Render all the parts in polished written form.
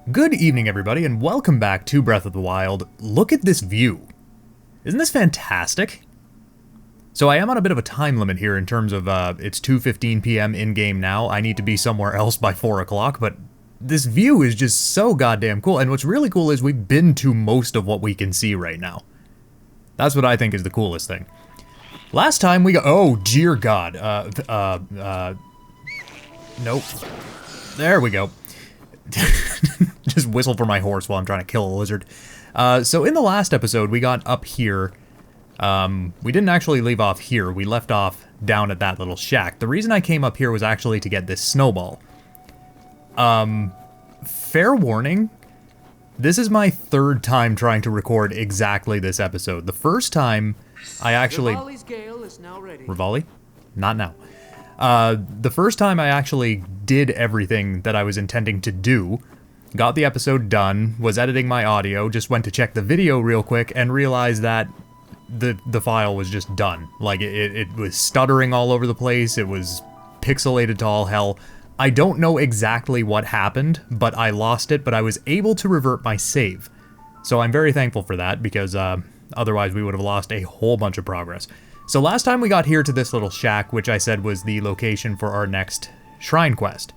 Good evening, everybody, and welcome back to Breath of the Wild. Look at this view. Isn't this fantastic? So I am on a bit of a time limit here in terms of, it's 2:15 p.m. in-game now. I need to be somewhere else by 4 o'clock, but this view is just so goddamn cool. And what's really cool is we've been to most of what we can see right now. That's what I think is the coolest thing. Last time we got... Oh, dear God. Nope. There we go. Just whistle for my horse while I'm trying to kill a lizard. So in the last episode, we got up here. We didn't actually leave off here. We left off down at that little shack. The reason I came up here was actually to get this snowball. Fair warning, this is my third time trying to record exactly this episode. The first time I actually... Rivali's gale is now ready. Rivali? Not now. The first time I actually did everything that I was intending to do, got the episode done, was editing my audio, just went to check the video real quick, and realized that the file was just done. Like, it was stuttering all over the place, it was pixelated to all hell. I don't know exactly what happened, but I lost it, but I was able to revert my save. So I'm very thankful for that, because otherwise we would have lost a whole bunch of progress. So last time we got here to this little shack, which I said was the location for our next shrine quest.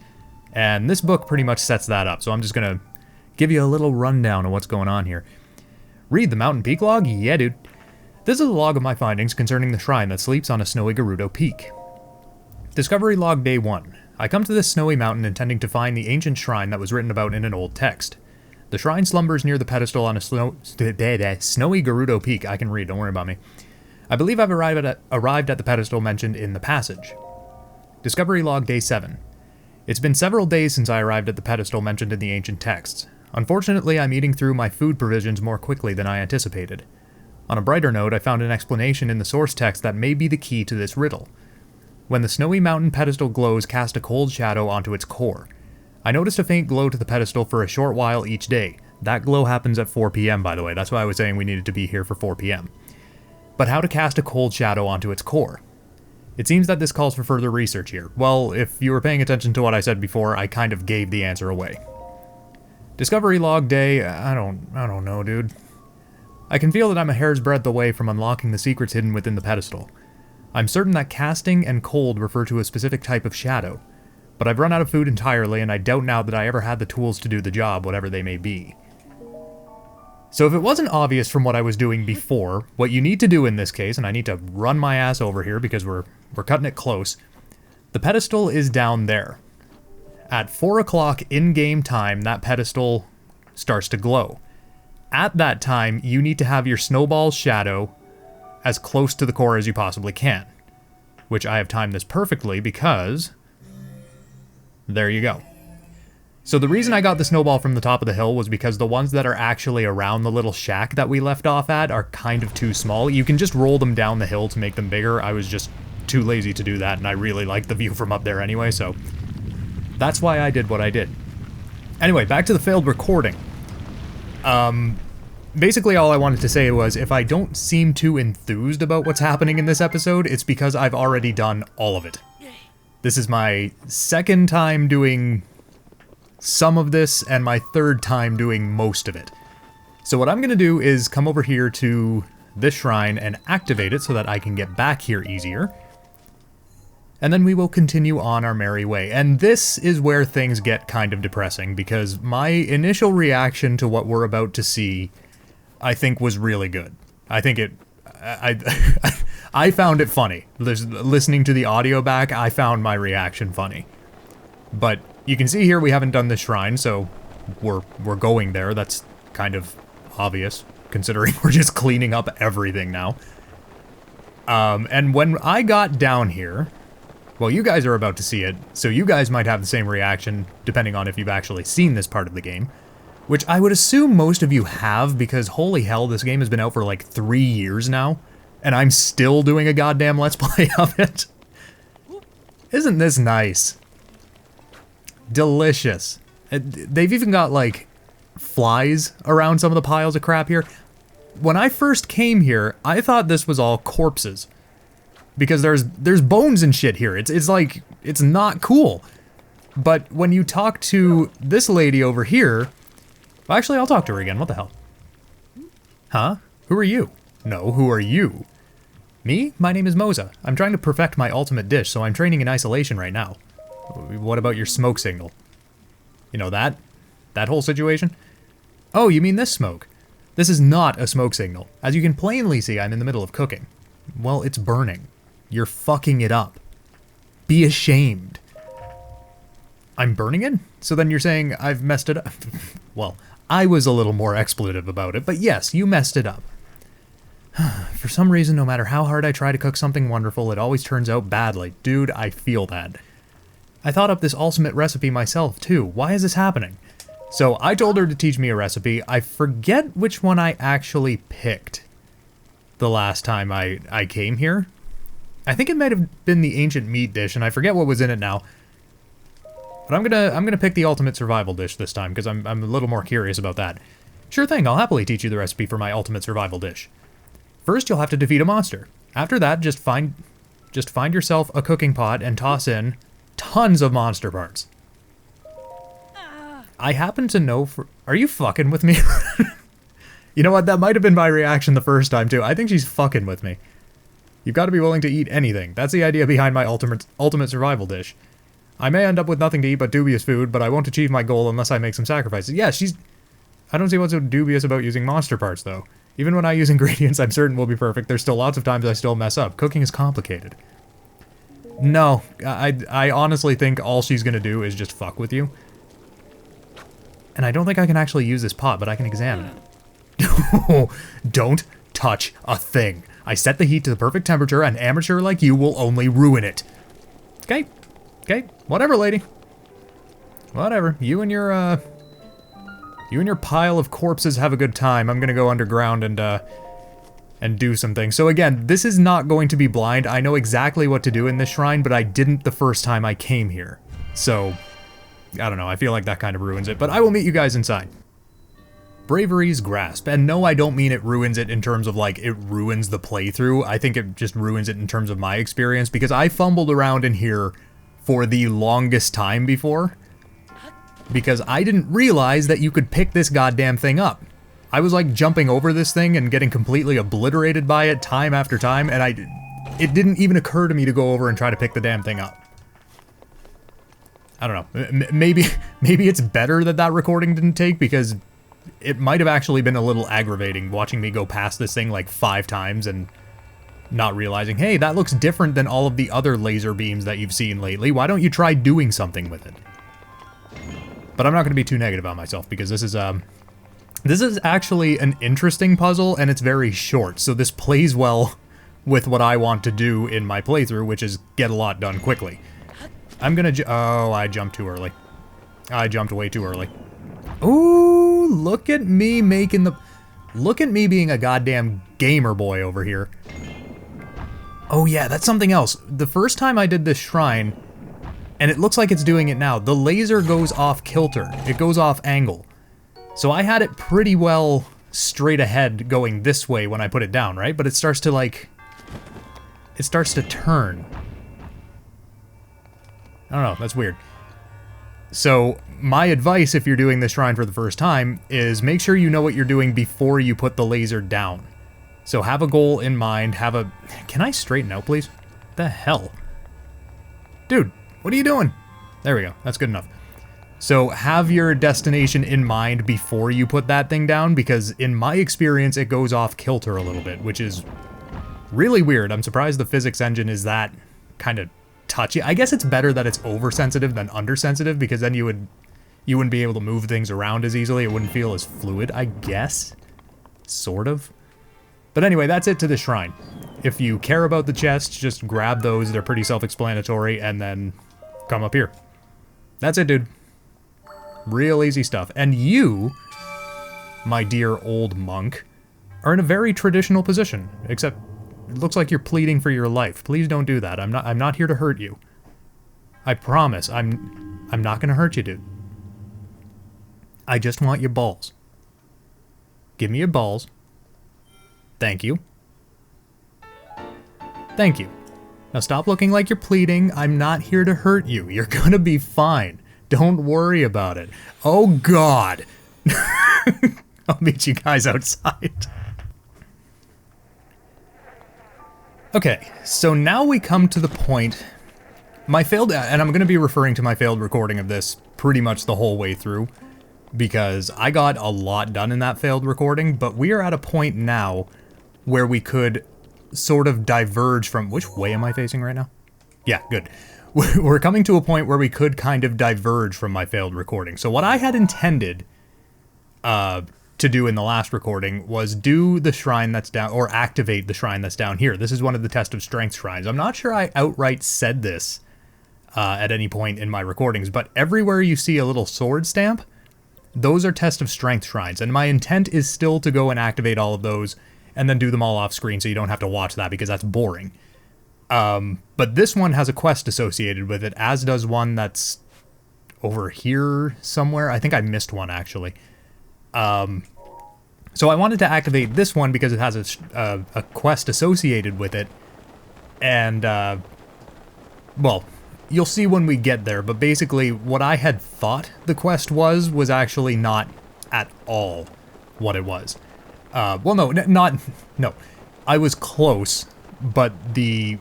And this book pretty much sets that up, so I'm just gonna give you a little rundown of what's going on here. Read the Mountain Peak log? Yeah, dude. This is a log of my findings concerning the shrine that sleeps on a snowy Gerudo peak. Discovery log day 1. I come to this snowy mountain intending to find the ancient shrine that was written about in an old text. The shrine slumbers near the pedestal on a snowy Gerudo peak. I can read, don't worry about me. I believe I've arrived at the pedestal mentioned in the passage. Discovery log day 7. It's been several days since I arrived at the pedestal mentioned in the ancient texts. Unfortunately, I'm eating through my food provisions more quickly than I anticipated. On a brighter note, I found an explanation in the source text that may be the key to this riddle. When the snowy mountain pedestal glows, cast a cold shadow onto its core. I noticed a faint glow to the pedestal for a short while each day. That glow happens at 4 p.m., by the way. That's why I was saying we needed to be here for 4 p.m. But how to cast a cold shadow onto its core? It seems that this calls for further research here. Well, if you were paying attention to what I said before, I kind of gave the answer away. Discovery log day, I don't know, dude. I can feel that I'm a hair's breadth away from unlocking the secrets hidden within the pedestal. I'm certain that casting and cold refer to a specific type of shadow, but I've run out of food entirely, and I doubt now that I ever had the tools to do the job, whatever they may be. So if it wasn't obvious from what I was doing before, what you need to do in this case, and I need to run my ass over here because we're cutting it close, the pedestal is down there. At 4 o'clock in-game time, that pedestal starts to glow. At that time, you need to have your Snowball Shadow as close to the core as you possibly can. Which I have timed this perfectly because... there you go. So the reason I got the snowball from the top of the hill was because the ones that are actually around the little shack that we left off at are kind of too small. You can just roll them down the hill to make them bigger. I was just too lazy to do that, and I really like the view from up there anyway, so that's why I did what I did. Anyway, back to the failed recording. Basically all I wanted to say was, if I don't seem too enthused about what's happening in this episode, it's because I've already done all of it. This is my second time doing some of this, and my third time doing most of it. So what I'm gonna do is come over here to this shrine and activate it so that I can get back here easier. And then we will continue on our merry way. And this is where things get kind of depressing, because my initial reaction to what we're about to see, I think, was really good. I think I found it funny. Listening to the audio back, I found my reaction funny. But you can see here we haven't done the shrine, so we're going there. That's kind of obvious, considering we're just cleaning up everything now. And when I got down here, well, you guys are about to see it, so you guys might have the same reaction, depending on if you've actually seen this part of the game. Which I would assume most of you have, because holy hell, this game has been out for like 3 years now, and I'm still doing a goddamn Let's Play of it. Isn't this nice? Delicious. They've even got, like, flies around some of the piles of crap here. When I first came here, I thought this was all corpses. Because there's bones and shit here. It's like, it's not cool. But when you talk to this lady over here, Well, actually, I'll talk to her again. What the hell? Huh? Who are you? No, who are you? Me? My name is Moza. I'm trying to perfect my ultimate dish, so I'm training in isolation right now. What about your smoke signal? You know that? That whole situation? Oh, you mean this smoke? This is not a smoke signal. As you can plainly see, I'm in the middle of cooking. Well, it's burning. You're fucking it up. Be ashamed. I'm burning it? So then you're saying I've messed it up? Well, I was a little more expletive about it, but yes, you messed it up. For some reason, no matter how hard I try to cook something wonderful, it always turns out badly. Dude, I feel that. I thought up this ultimate recipe myself, too. Why is this happening? So, I told her to teach me a recipe. I forget which one I actually picked the last time I came here. I think it might have been the ancient meat dish, and I forget what was in it now. But I'm gonna pick the ultimate survival dish this time, because I'm a little more curious about that. Sure thing, I'll happily teach you the recipe for my ultimate survival dish. First, you'll have to defeat a monster. After that, just find yourself a cooking pot and toss in tons of monster parts. I happen to know for... Are you fucking with me? You know what? That might have been my reaction the first time, too. I think she's fucking with me. You've got to be willing to eat anything. That's the idea behind my ultimate survival dish. I may end up with nothing to eat but dubious food, but I won't achieve my goal unless I make some sacrifices. Yeah, she's... I don't see what's so dubious about using monster parts, though. Even when I use ingredients I'm certain will be perfect, there's still lots of times I still mess up. Cooking is complicated. No, I honestly think all she's gonna do is just fuck with you. And I don't think I can actually use this pot, but I can examine it. Don't touch a thing. I set the heat to the perfect temperature, and amateur like you will only ruin it. Okay. Okay. Whatever, lady. Whatever. You and your pile of corpses have a good time. I'm gonna go underground and do some things. So again, this is not going to be blind. I know exactly what to do in this shrine, but I didn't the first time I came here. So... I don't know, I feel like that kind of ruins it, but I will meet you guys inside. Braverys Grasp, and no, I don't mean it ruins it in terms of like, it ruins the playthrough. I think it just ruins it in terms of my experience, because I fumbled around in here for the longest time before, because I didn't realize that you could pick this goddamn thing up. I was like jumping over this thing and getting completely obliterated by it time after time, and it didn't even occur to me to go over and try to pick the damn thing up. I don't know, maybe it's better that that recording didn't take, because it might have actually been a little aggravating watching me go past this thing like 5 times and not realizing, hey, that looks different than all of the other laser beams that you've seen lately. Why don't you try doing something with it? But I'm not going to be too negative on myself, because this is actually an interesting puzzle, and it's very short, so this plays well with what I want to do in my playthrough, which is get a lot done quickly. I'm gonna oh, I jumped too early. I jumped way too early. Ooh, look at me making the... Look at me being a goddamn gamer boy over here. Oh yeah, that's something else. The first time I did this shrine, and it looks like it's doing it now, the laser goes off kilter. It goes off angle. So I had it pretty well straight ahead going this way when I put it down, right? But it starts to like... It starts to turn. I don't know, that's weird. So, my advice if you're doing this shrine for the first time is make sure you know what you're doing before you put the laser down. So have a goal in mind, have a... Can I straighten out, please? What the hell? Dude, what are you doing? There we go, that's good enough. So have your destination in mind before you put that thing down, because in my experience it goes off kilter a little bit, which is really weird. I'm surprised the physics engine is that kind of touchy. I guess it's better that it's oversensitive than undersensitive, because then you wouldn't be able to move things around as easily. It wouldn't feel as fluid, I guess. Sort of. But anyway, that's it to the shrine. If you care about the chests, just grab those. They're pretty self-explanatory, and then come up here. That's it, dude. Real easy stuff. And you, my dear old monk, are in a very traditional position, except it looks like you're pleading for your life. Please don't do that. I'm not here to hurt you. I promise. I'm not gonna hurt you, dude. I just want your balls. Give me your balls. Thank you. Thank you. Now stop looking like you're pleading. I'm not here to hurt you. You're gonna be fine. Don't worry about it. Oh God. I'll meet you guys outside. Okay, so now we come to the point. My failed, and I'm going to be referring to my failed recording of this pretty much the whole way through, because I got a lot done in that failed recording, but we are at a point now where we could sort of diverge from... Which way am I facing right now? Yeah, good. We're coming to a point where we could kind of diverge from my failed recording. So what I had intended to do in the last recording was do the shrine that's down, or activate the shrine that's down here. This is one of the Test of Strength shrines. I'm not sure I outright said this at any point in my recordings, but everywhere you see a little sword stamp, those are Test of Strength shrines, and my intent is still to go and activate all of those and then do them all off screen so you don't have to watch that because that's boring. But this one has a quest associated with it, as does one that's over here somewhere. I think I missed one, actually. So I wanted to activate this one because it has a quest associated with it. And, well, you'll see when we get there, but basically what I had thought the quest was actually not at all what it was. Well, no, I was close, but the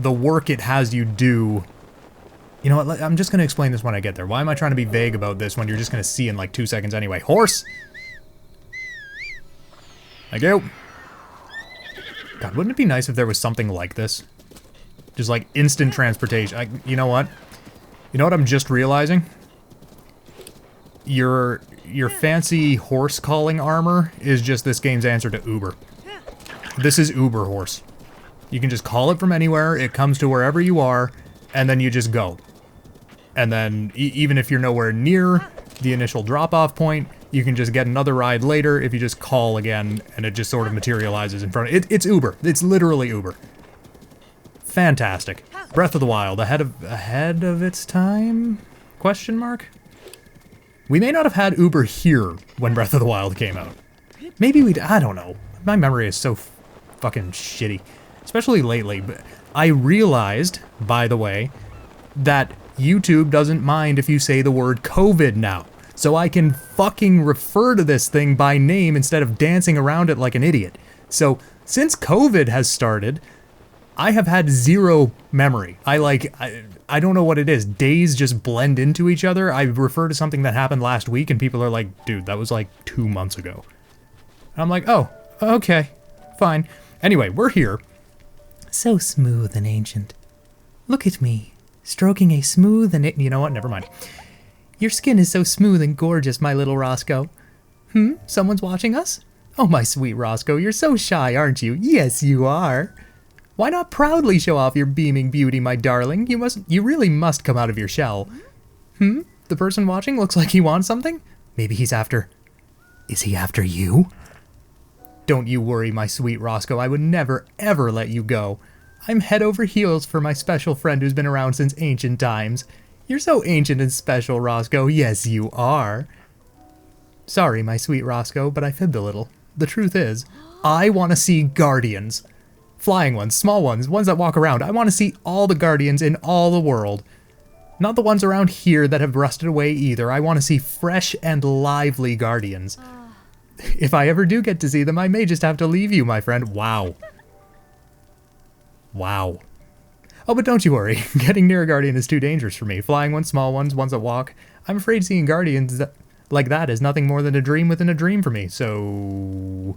work it has you do... You know what, I'm just going to explain this when I get there. Why am I trying to be vague about this when you're just going to see in like 2 seconds anyway? Horse! Thank you. God, wouldn't it be nice if there was something like this? Just like instant transportation. You know what? You know what I'm just realizing? Your fancy horse calling armor is just this game's answer to Uber. This is Uber horse. You can just call it from anywhere, it comes to wherever you are, and then you just go. And then, even if you're nowhere near the initial drop-off point, you can just get another ride later if you just call again, and it just sort of materializes in front of it. It's Uber. It's literally Uber. Fantastic. Breath of the Wild, ahead of its time? Question mark? We may not have had Uber here when Breath of the Wild came out. Maybe I don't know. My memory is so fucking shitty. Especially lately. But I realized, by the way, that YouTube doesn't mind if you say the word COVID now. So I can fucking refer to this thing by name instead of dancing around it like an idiot. So, since COVID has started, I have had zero memory. I don't know what it is. Days just blend into each other. I refer to something that happened last week and people are like, dude, that was like 2 months ago. And I'm like, oh, okay, fine. Anyway, we're here. So smooth and ancient. Look at me, stroking a smooth and... You know what? Never mind. Your skin is so smooth and gorgeous, my little Rosco. Someone's watching us? Oh, my sweet Rosco, you're so shy, aren't you? Yes, you are. Why not proudly show off your beaming beauty, my darling? You really must come out of your shell. The person watching looks like he wants something? Maybe he's after... Is he after you? Don't you worry, my sweet Rosco. I would never, ever let you go. I'm head over heels for my special friend who's been around since ancient times. You're so ancient and special, Rosco. Yes, you are. Sorry, my sweet Rosco, but I fibbed a little. The truth is, I want to see Guardians. Flying ones, small ones, ones that walk around. I want to see all the Guardians in all the world. Not the ones around here that have rusted away either. I want to see fresh and lively Guardians. If I ever do get to see them, I may just have to leave you, my friend. Wow. Wow. Oh, but don't you worry. Getting near a Guardian is too dangerous for me. Flying ones, small ones, ones that walk. I'm afraid seeing Guardians like that is nothing more than a dream within a dream for me. So...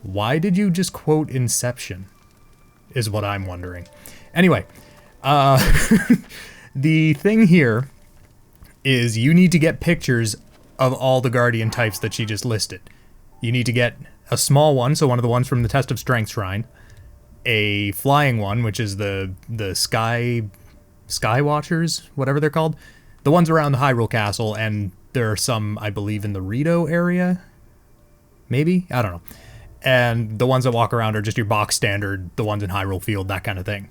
why did you just quote Inception? Is what I'm wondering. Anyway. The thing here is you need to get pictures of all the Guardian types that she just listed. You need to get a small one, so one of the ones from the Test of Strength Shrine. A flying one, which is the Sky Watchers, whatever they're called. The ones around the Hyrule Castle, and there are some, I believe, in the Gerudo area? Maybe? I don't know. And the ones that walk around are just your box standard, the ones in Hyrule Field, that kind of thing.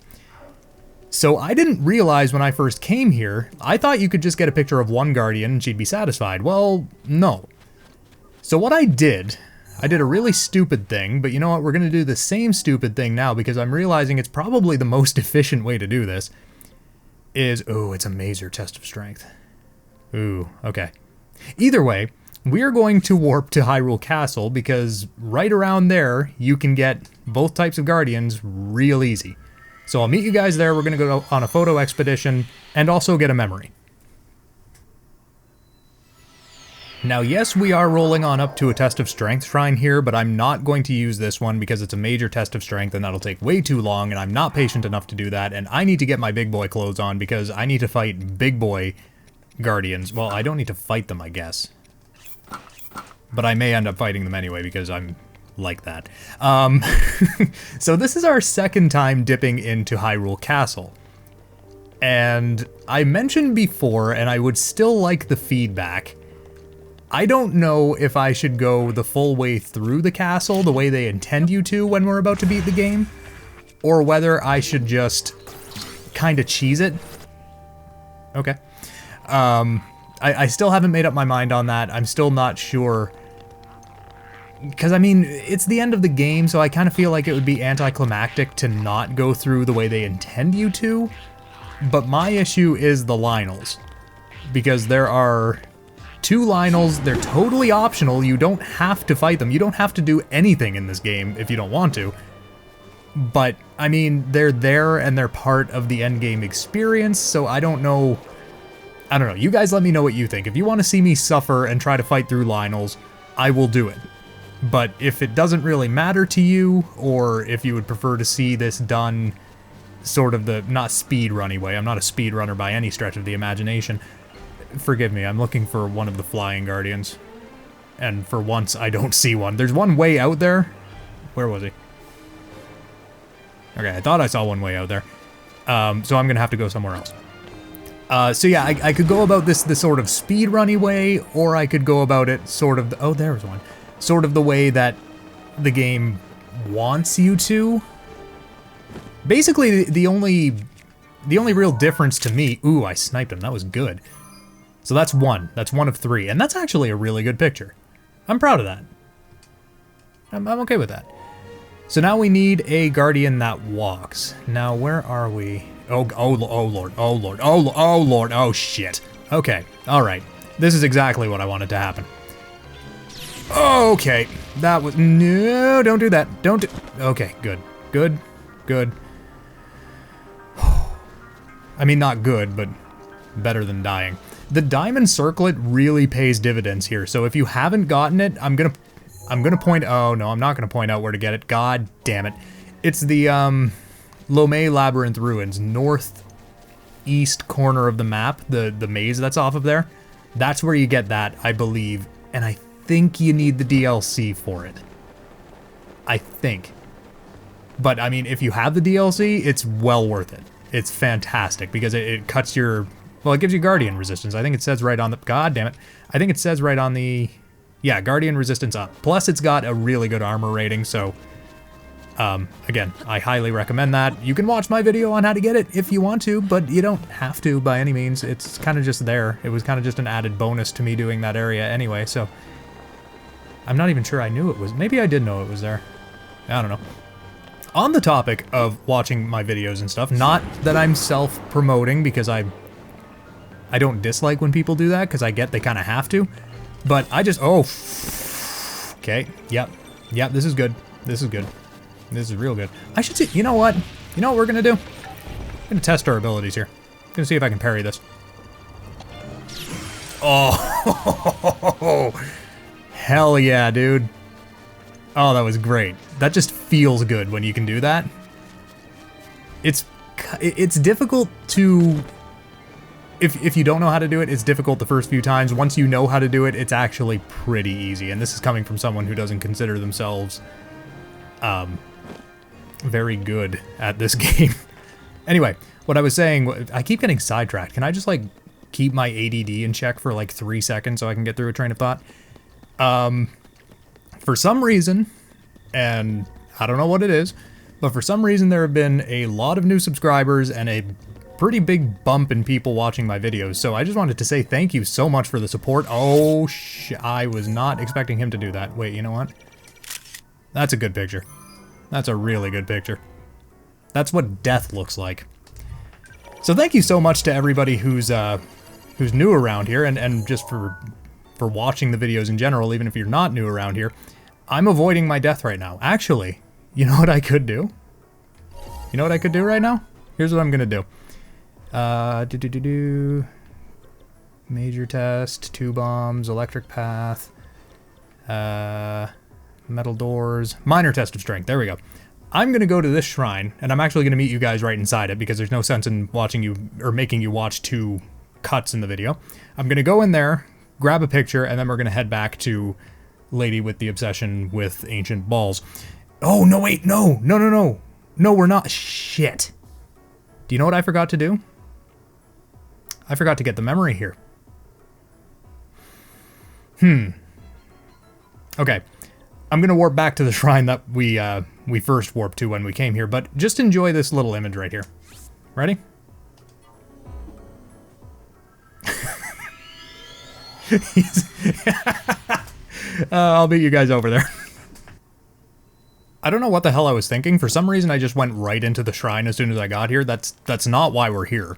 So I didn't realize when I first came here, I thought you could just get a picture of one Guardian and she'd be satisfied. Well, no. So what I did a really stupid thing, but you know what, we're going to do the same stupid thing now because I'm realizing it's probably the most efficient way to do this, is, ooh, it's a Mazer Test of Strength. Ooh, okay. Either way, we are going to warp to Hyrule Castle because right around there, you can get both types of Guardians real easy. So I'll meet you guys there. We're going to go on a photo expedition and also get a memory. Now, yes, we are rolling on up to a test of strength shrine here, but I'm not going to use this one because it's a major test of strength and that'll take way too long, and I'm not patient enough to do that, and I need to get my big boy clothes on because I need to fight big boy Guardians. Well, I don't need to fight them, I guess. But I may end up fighting them anyway because I'm like that. So this is our second time dipping into Hyrule Castle. And I mentioned before, and I would still like the feedback, I don't know if I should go the full way through the castle the way they intend you to when we're about to beat the game, or whether I should just kind of cheese it. Okay. I still haven't made up my mind on that. I'm still not sure. Because, I mean, it's the end of the game, so I kind of feel like it would be anticlimactic to not go through the way they intend you to. But my issue is the Lynels. Because there are 2 Lynels, they're totally optional, you don't have to fight them, you don't have to do anything in this game if you don't want to. But, I mean, they're there and they're part of the endgame experience, so I don't know, you guys let me know what you think. If you want to see me suffer and try to fight through Lynels, I will do it. But if it doesn't really matter to you, or if you would prefer to see this done sort of the, not speedrunny way, I'm not a speedrunner by any stretch of the imagination. Forgive me, I'm looking for one of the flying Guardians. And for once, I don't see one. There's one way out there. Where was he? Okay, I thought I saw one way out there. So I'm going to have to go somewhere else. So yeah, I could go about this the sort of speedrunny way, or I could go about it sort of... Oh, there's one. Sort of the way that the game wants you to. Basically, the only real difference to me... Ooh, I sniped him. That was good. So that's one. That's one of 3. And that's actually a really good picture. I'm proud of that. I'm okay with that. So now we need a Guardian that walks. Now, where are we? Oh lord, oh lord, oh lord, oh shit. Okay, alright. This is exactly what I wanted to happen. Okay, that was... No, don't do that. Don't do... Okay, good. Good. Good. I mean, not good, but better than dying. The diamond circlet really pays dividends here, so if you haven't gotten it, I'm gonna point... Oh, no, I'm not gonna point out where to get it. God damn it. It's the, Lomé Labyrinth Ruins, northeast corner of the map, the maze that's off of there. That's where you get that, I believe, and I think you need the DLC for it. I think. But, I mean, if you have the DLC, it's well worth it. It's fantastic, because it cuts your... Well, it gives you Guardian resistance. I think it says right on the... God damn it. I think it says right on the... Yeah, Guardian resistance up. Plus, it's got a really good armor rating, so... Again, I highly recommend that. You can watch my video on how to get it if you want to, but you don't have to by any means. It's kind of just there. It was kind of just an added bonus to me doing that area anyway, so... I'm not even sure I knew it was... Maybe I did know it was there. I don't know. On the topic of watching my videos and stuff, not that I'm self-promoting, because I don't dislike when people do that, because I get they kind of have to, but I just... Oh! Okay, yep. Yep, this is good. This is good. This is real good. I should see... You know what? You know what we're gonna do? I'm gonna test our abilities here. I'm gonna see if I can parry this. Oh! Hell yeah, dude. Oh, that was great. That just feels good when you can do that. It's difficult to... If you don't know how to do it, it's difficult the first few times. Once you know how to do it, it's actually pretty easy. And this is coming from someone who doesn't consider themselves very good at this game. Anyway, what I was saying, I keep getting sidetracked. Can I just, like, keep my ADD in check for, like, 3 seconds so I can get through a train of thought? For some reason, and I don't know what it is, but for some reason there have been a lot of new subscribers and a pretty big bump in people watching my videos, so I just wanted to say thank you so much for the support. Oh, I was not expecting him to do that. Wait, you know what? That's a good picture. That's a really good picture. That's what death looks like. So thank you so much to everybody who's new around here, and just for for watching the videos in general, even if you're not new around here, I'm avoiding my death right now. Actually, you know what I could do? You know what I could do right now? Here's what I'm gonna do. Major test, 2 bombs, electric path, metal doors, minor test of strength. There we go. I'm gonna go to this shrine, and I'm actually gonna meet you guys right inside it because there's no sense in watching you or making you watch 2 cuts in the video. I'm gonna go in there, grab a picture, and then we're gonna head back to Lady with the Obsession with Ancient Balls. Oh, no, wait, no, no, no, no. No, we're not. Shit. Do you know what I forgot to do? I forgot to get the memory here. Okay. I'm gonna warp back to the shrine that we first warped to when we came here, but just enjoy this little image right here. Ready? I'll meet you guys over there. I don't know what the hell I was thinking. For some reason, I just went right into the shrine as soon as I got here. That's not why we're here.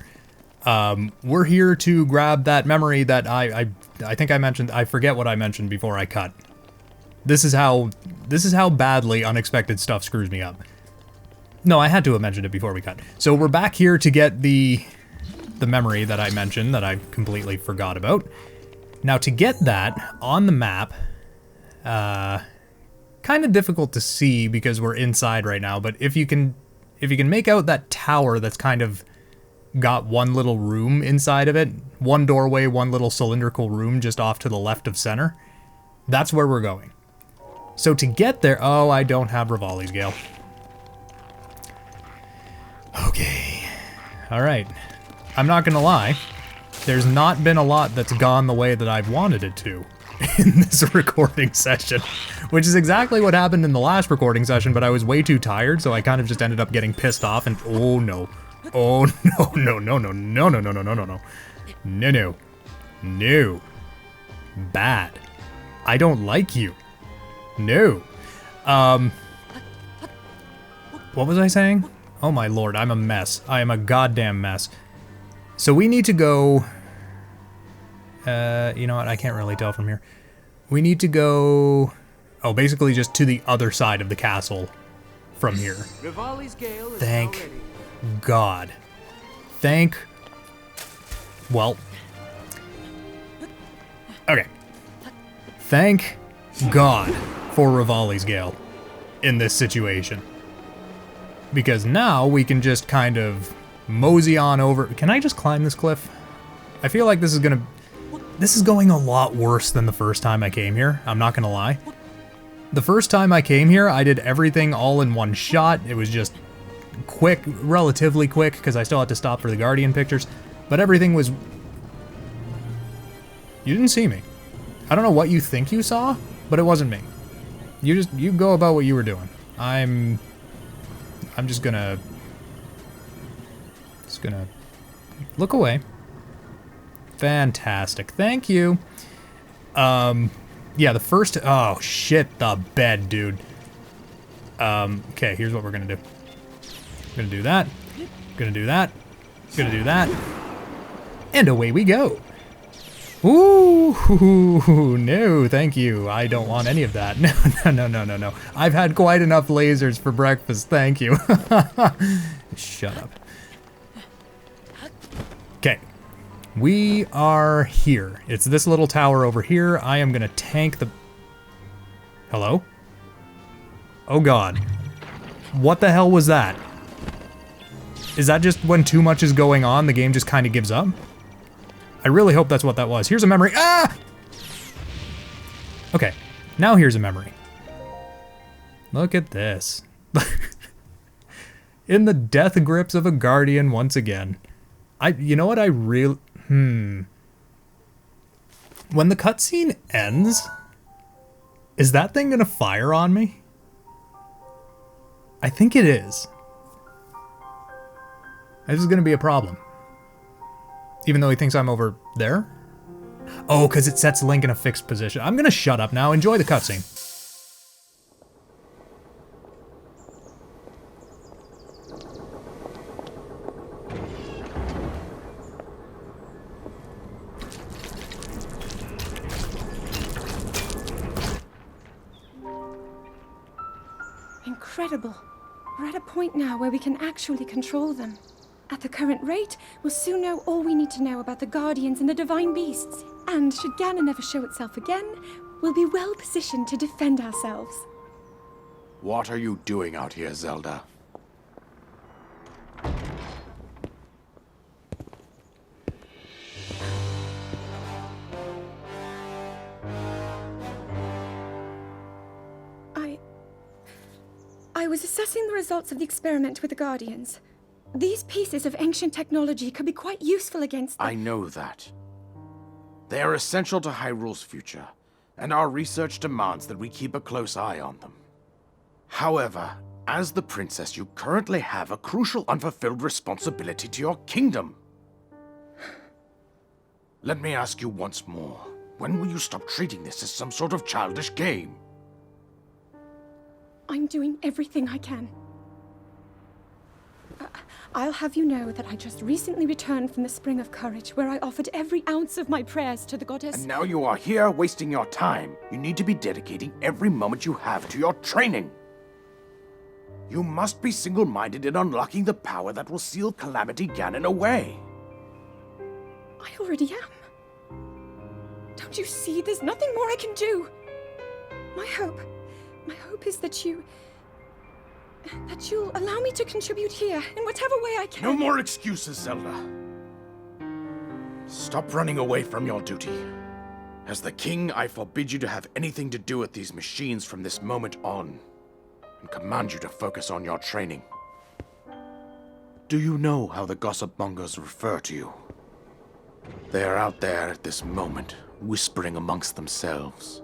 We're here to grab that memory that I think I mentioned. I forget what I mentioned before I cut. This is how badly unexpected stuff screws me up. No, I had to have mentioned it before we cut. So we're back here to get the memory that I mentioned that I completely forgot about. Now to get that on the map, kind of difficult to see because we're inside right now, but if you can make out that tower that's kind of got one little room inside of it, one doorway, one little cylindrical room just off to the left of center, that's where we're going. So to get there, oh, I don't have Revali's Gale. Okay. All right. I'm not gonna lie, there's not been a lot that's gone the way that I've wanted it to in this recording session, which is exactly what happened in the last recording session, but I was way too tired, so I kind of just ended up getting pissed off and oh no. Oh no, no, no, no, no, no, no, no, no, no, no. No, no. No. Bad. I don't like you. No. What was I saying? Oh my lord, I'm a mess. I am a goddamn mess. So we need to go... you know what, I can't really tell from here. We need to go... Oh, basically just to the other side of the castle from here. Thank God. Thank... Well... Okay. Thank God for Revali's Gale in this situation. Because now we can just kind of mosey on over... Can I just climb this cliff? I feel like this is gonna... This is going a lot worse than the first time I came here, I'm not gonna lie. The first time I came here, I did everything all in one shot. It was just quick, relatively quick, because I still had to stop for the Guardian pictures. But everything was... You didn't see me. I don't know what you think you saw, but it wasn't me. You go about what you were doing. I'm just gonna look away. Fantastic. Thank you. Yeah, the first... Oh, shit, the bed, dude. Okay, here's what we're gonna do. Gonna do that. Gonna do that. Gonna do that. And away we go. Ooh, no, thank you. I don't want any of that. No, no, no, no, no, no. I've had quite enough lasers for breakfast, thank you. Shut up. Okay. We are here. It's this little tower over here. I am gonna tank the... Hello? Oh god. What the hell was that? Is that just when too much is going on, the game just kind of gives up? I really hope that's what that was. Here's a memory. Ah! Okay, now here's a memory. Look at this. In the death grips of a Guardian once again. You know what I really... When the cutscene ends, is that thing gonna fire on me? I think it is. This is gonna be a problem. Even though he thinks I'm over there? Oh, because it sets Link in a fixed position. I'm gonna shut up now. Enjoy the cutscene. Incredible. We're at a point now where we can actually control them. At the current rate, we'll soon know all we need to know about the Guardians and the Divine Beasts. And should Ganon ever show itself again, we'll be well positioned to defend ourselves. What are you doing out here, Zelda? I was assessing the results of the experiment with the Guardians. These pieces of ancient technology could be quite useful against them. I know that. They are essential to Hyrule's future, and our research demands that we keep a close eye on them. However, as the princess, you currently have a crucial unfulfilled responsibility to your kingdom. Let me ask you once more, when will you stop treating this as some sort of childish game? I'm doing everything I can. I'll have you know that I just recently returned from the Spring of Courage, where I offered every ounce of my prayers to the goddess. And now you are here wasting your time. You need to be dedicating every moment you have to your training. You must be single-minded in unlocking the power that will seal Calamity Ganon away. I already am. Don't you see? There's nothing more I can do. My hope is that you'll allow me to contribute here in whatever way I can. No more excuses, Zelda. Stop running away from your duty. As the king, I forbid you to have anything to do with these machines from this moment on, and command you to focus on your training. Do you know how the gossip mongers refer to you? They are out there at this moment, whispering amongst themselves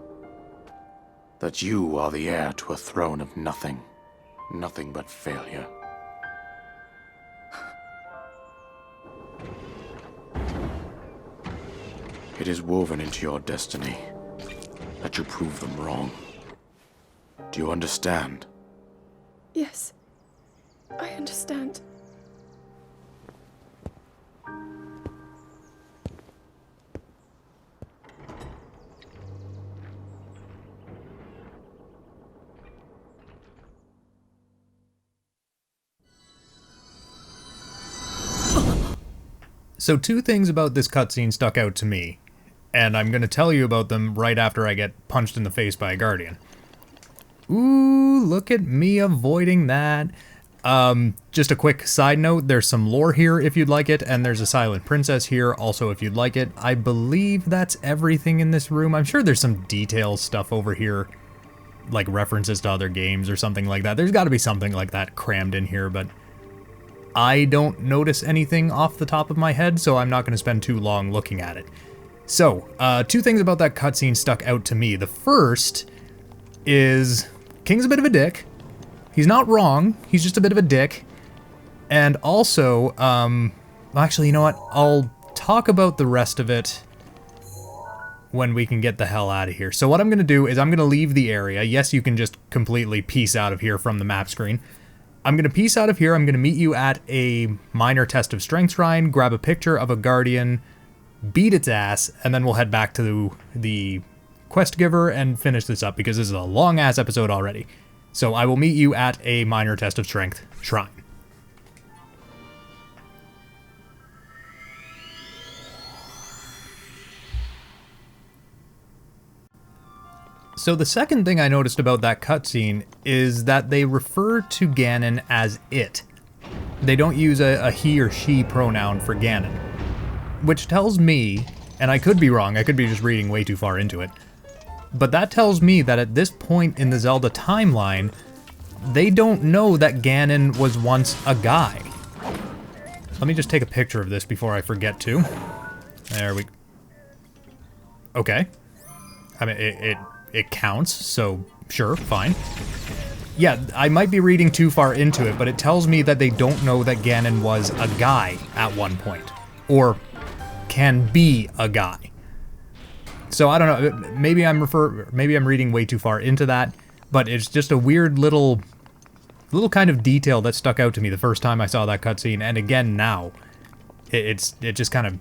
that you are the heir to a throne of nothing but failure. It is woven into your destiny that you prove them wrong. Do you understand? Yes, I understand. So two things about this cutscene stuck out to me, and I'm going to tell you about them right after I get punched in the face by a Guardian. Ooh, look at me avoiding that. Just a quick side note, there's some lore here if you'd like it, and there's a silent princess here also if you'd like it. I believe that's everything in this room. I'm sure there's some details stuff over here, like references to other games or something like that. There's got to be something like that crammed in here, but I don't notice anything off the top of my head, so I'm not going to spend too long looking at it. So, two things about that cutscene stuck out to me. The first is King's a bit of a dick. He's not wrong, he's just a bit of a dick. And also, actually, you know what? I'll talk about the rest of it when we can get the hell out of here. So what I'm going to do is I'm going to leave the area. Yes, you can just completely peace out of here from the map screen. I'm going to peace out of here. I'm going to meet you at a minor test of strength shrine, grab a picture of a Guardian, beat its ass, and then we'll head back to the quest giver and finish this up because this is a long-ass episode already. So I will meet you at a minor test of strength shrine. So the second thing I noticed about that cutscene is that they refer to Ganon as it. They don't use a he or she pronoun for Ganon. Which tells me, and I could be wrong, I could be just reading way too far into it, but that tells me that at this point in the Zelda timeline, they don't know that Ganon was once a guy. Let me just take a picture of this before I forget to. There we... Okay. I mean, it counts, so sure, fine. Yeah, I might be reading too far into it, but it tells me that they don't know that Ganon was a guy at one point. Or can be a guy. So I don't know, maybe I'm reading way too far into that, but it's just a weird little kind of detail that stuck out to me the first time I saw that cutscene, and again now. It just kind of,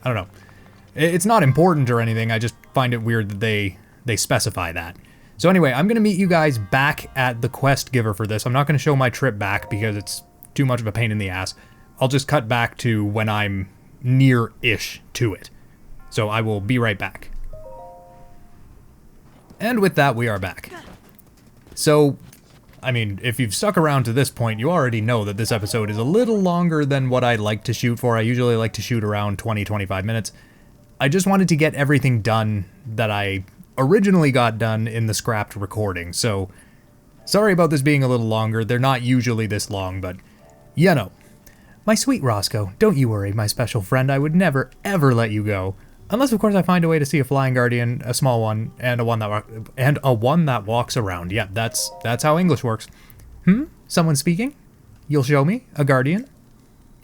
I don't know. It's not important or anything, I just find it weird that they specify that. So anyway, I'm going to meet you guys back at the quest giver for this. I'm not going to show my trip back because it's too much of a pain in the ass. I'll just cut back to when I'm near-ish to it. So I will be right back. And with that, we are back. So, I mean, if you've stuck around to this point, you already know that this episode is a little longer than what I like to shoot for. I usually like to shoot around 20-25 minutes. I just wanted to get everything done that I originally got done in the scrapped recording, so sorry about this being a little longer. They're not usually this long, but you know. My sweet Rosco, don't you worry, my special friend. I would never, ever let you go. Unless, of course, I find a way to see a flying guardian, a small one, and a one that walks around. Yeah, that's how English works. Someone speaking? You'll show me? A guardian?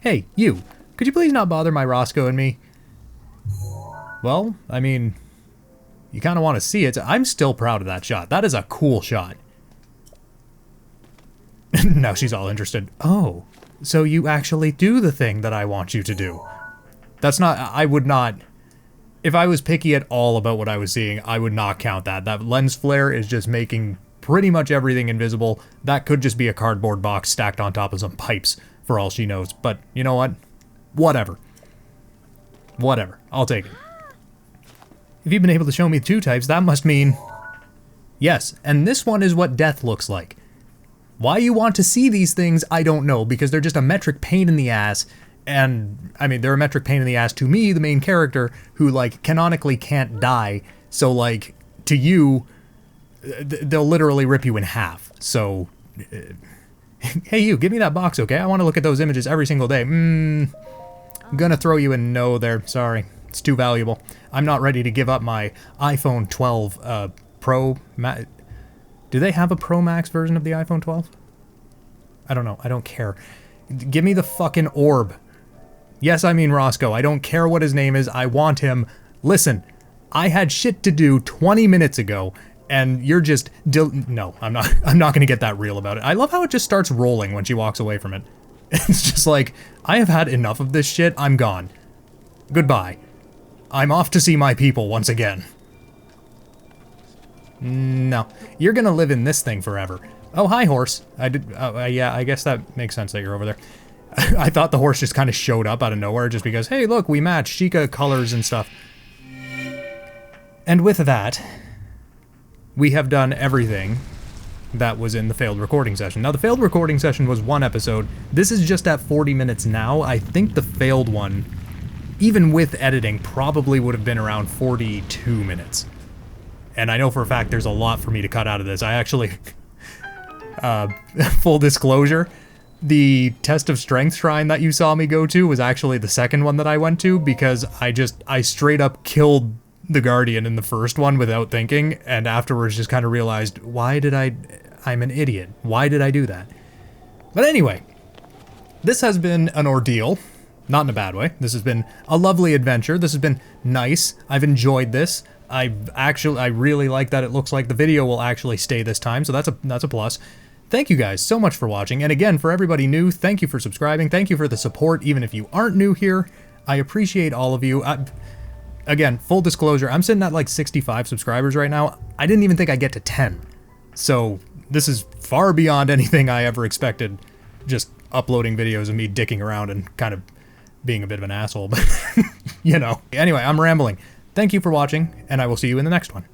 Hey, you. Could you please not bother my Rosco and me? Well, I mean, you kind of want to see it. I'm still proud of that shot. That is a cool shot. Now she's all interested. Oh, so you actually do the thing that I want you to do. That's not, I would not, if I was picky at all about what I was seeing, I would not count that. That lens flare is just making pretty much everything invisible. That could just be a cardboard box stacked on top of some pipes, for all she knows. But you know what? Whatever. Whatever. I'll take it. If you've been able to show me 2 types, that must mean... Yes, and this one is what death looks like. Why you want to see these things, I don't know, because they're just a metric pain in the ass, and, I mean, they're a metric pain in the ass to me, the main character, who, like, canonically can't die, so, like, to you, they'll literally rip you in half, so... Hey you, give me that box, okay? I want to look at those images every single day. I'm gonna throw you a no there, sorry. It's too valuable. I'm not ready to give up my iPhone 12 Pro Max. Do they have a Pro Max version of the iPhone 12? I don't know. I don't care. Give me the fucking orb. Yes, I mean Rosco. I don't care what his name is. I want him. Listen, I had shit to do 20 minutes ago, and you're just... No, I'm not going to get that real about it. I love how it just starts rolling when she walks away from it. It's just like, I have had enough of this shit. I'm gone. Goodbye. I'm off to see my people once again. No, you're gonna live in this thing forever. Oh, hi, horse. Yeah, I guess that makes sense that you're over there. I thought the horse just kind of showed up out of nowhere just because, hey, look, we match Sheikah colors and stuff. And with that, we have done everything that was in the failed recording session. Now, the failed recording session was 1 episode. This is just at 40 minutes now. I think the failed one, even with editing, probably would have been around 42 minutes. And I know for a fact there's a lot for me to cut out of this. I actually, full disclosure, the test of strength shrine that you saw me go to was actually the second one that I went to because I straight up killed the Guardian in the first one without thinking, and afterwards just kind of realized, I'm an idiot. Why did I do that? But anyway, this has been an ordeal. Not in a bad way. This has been a lovely adventure. This has been nice. I've enjoyed this. I really like that it looks like the video will actually stay this time, so that's a plus. Thank you guys so much for watching, and again, for everybody new, thank you for subscribing. Thank you for the support, even if you aren't new here. I appreciate all of you. Again, full disclosure, I'm sitting at like 65 subscribers right now. I didn't even think I'd get to 10. So this is far beyond anything I ever expected. Just uploading videos of me dicking around and kind of being a bit of an asshole, but you know. Anyway, I'm rambling. Thank you for watching, and I will see you in the next one.